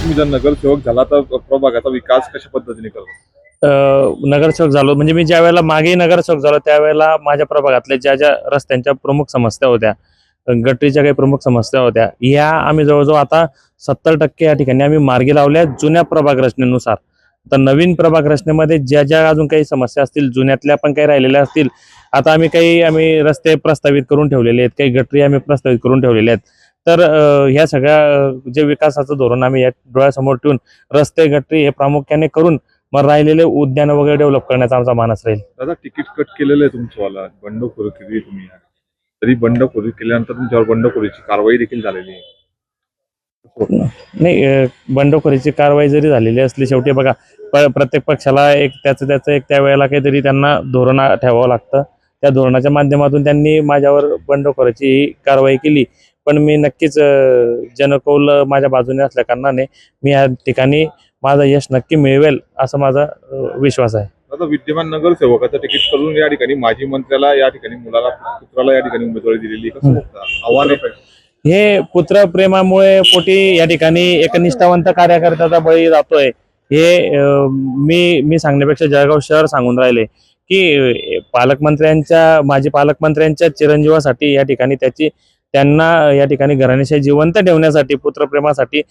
तुम्ही जर नगरसेवक झाला तर प्रभागाचा विकास कशा पद्धतीने करता? नगरसेवक झालो म्हणजे मी ज्या वेळेला मागेही नगरसेवक झालो त्यावेळेला माझ्या प्रभागातल्या ज्या ज्या रस्त्यांच्या प्रमुख समस्या होत्या, गटरीच्या काही प्रमुख समस्या होत्या, या आम्ही जवळजवळ आता 70% या ठिकाणी आम्ही मार्गी लावल्या जुन्या प्रभाग रचनेनुसार. तर नवीन प्रभाग रचनेमध्ये ज्या ज्या अजून काही समस्या असतील, जुन्यातल्या पण काही राहिलेल्या असतील, आता आम्ही रस्ते प्रस्तावित करून ठेवलेले आहेत, काही गटरी आम्ही प्रस्तावित करून ठेवलेल्या आहेत. तर ह्या सगळ्या जे विकासाचं धोरण आम्ही या डोळ्यासमोर ठेवून रस्ते गटरी हे प्रामुख्याने करून मग राहिलेले उद्यान वगैरे डेव्हलप करण्याचा आमचा मानस राहील. दादा, तिकीट कट केलेलं आहे तुमचंवाला, बंडखोरी केली तुम्ही. तरी बंडखोरी केल्यानंतर तुमच्यावर बंडखोरीची कारवाई देखील झालेली आहे. नाही, बंडखोरीची कारवाई जरी झालेली असली, शेवटी बघा प्रत्येक पक्षाला एक त्याचं एक त्यावेळेला काहीतरी त्यांना धोरण ठेवावं लागतं. त्या धोरणाच्या माध्यमातून त्यांनी माझ्यावर बंडखोरीची कारवाई केली. पण मी नक्कीच जनकौल माझ्या बाजूने असल्या कारणाने मी या ठिकाणी माझं यश नक्की मिळवेल असा माझा विश्वास आहे. आता विद्यमान नगरसेवकाचं तिकीट करून या ठिकाणी माजी मंत्र्याला या ठिकाणी पुत्राला या ठिकाणी उमेदवारी दिलेली, कसं बघता? आव्हान आहे. हे पुत्रप्रेमामुळे पोटी या ठिकाणी एक निष्ठावंत कार्यकर्त्याचा बळी जातोय. हे मी सांगण्यापेक्षा जळगाव शहर सांगून राहिले की माजी पालकमंत्र्यांच्या चिरंजीवासाठी या ठिकाणी त्यांना या ठिकाणी घराणेशाही जिवंत ठेवण्यासाठी, पुत्रप्रेमासाठी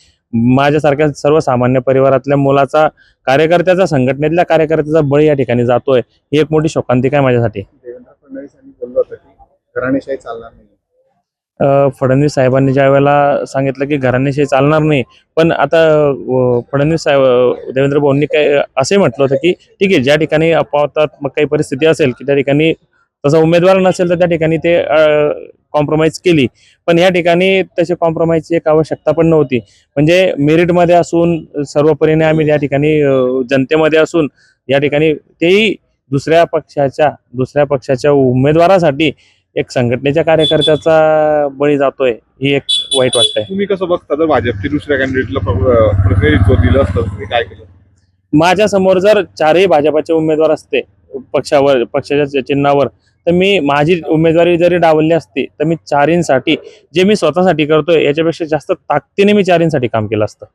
माझ्यासारख्या सर्वसामान्य परिवारातल्या मुलाचा, कार्यकर्त्याचा, संघटनेतल्या कार्यकर्त्याचा बळी या ठिकाणी जातोय. ही एक मोठी शोकांतिका आहे माझ्यासाठी. देवेंद्र फडणवीसांनी बोललं होतं की घराणेशाही चालणार नाही. फडणवीस साहेबांनी ज्या वेळेला सांगितलं की घराणेशाही चालणार नाही, पण आता फडणवीस साहेब, देवेंद्र भाऊंनी काय असे म्हटलं होतं की ठीक आहे, ज्या ठिकाणी अपवादात्मक काही परिस्थिती असेल की त्या ठिकाणी तसा उमेदवार नसेल तर त्या ठिकाणी ते कॉम्प्रोमाइज केली. पण या ठिकाणी तशी कॉम्प्रोमाइजची एक आवश्यकता पण नव्हती. म्हणजे मेरिटमध्ये असून सर्वपरीने आम्ही या ठिकाणी जनतेमध्ये असून या ठिकाणी तेही दुसऱ्या पक्षाच्या उमेदवारासाठी एक संघटनेच्या कार्यकर्त्याचा बळी जातोय, ही एक वाईट वाटतंय. तुम्ही कसं बघता, जर भाजपची दुसऱ्या कॅन्डिडेटला प्रतिनिधित्व दिलं असतं तुम्ही काय केलं? माझ्या समोर जर चारही भाजपाचे उमेदवार असते पक्षाच्या चिन्हावर, तर मी माझी उमेदवारी जरी डावलली असती तर मी चारींसाठी जे मी स्वतःसाठी करतोय याच्यापेक्षा जास्त ताकदीने मी चारींसाठी काम केलं असतं.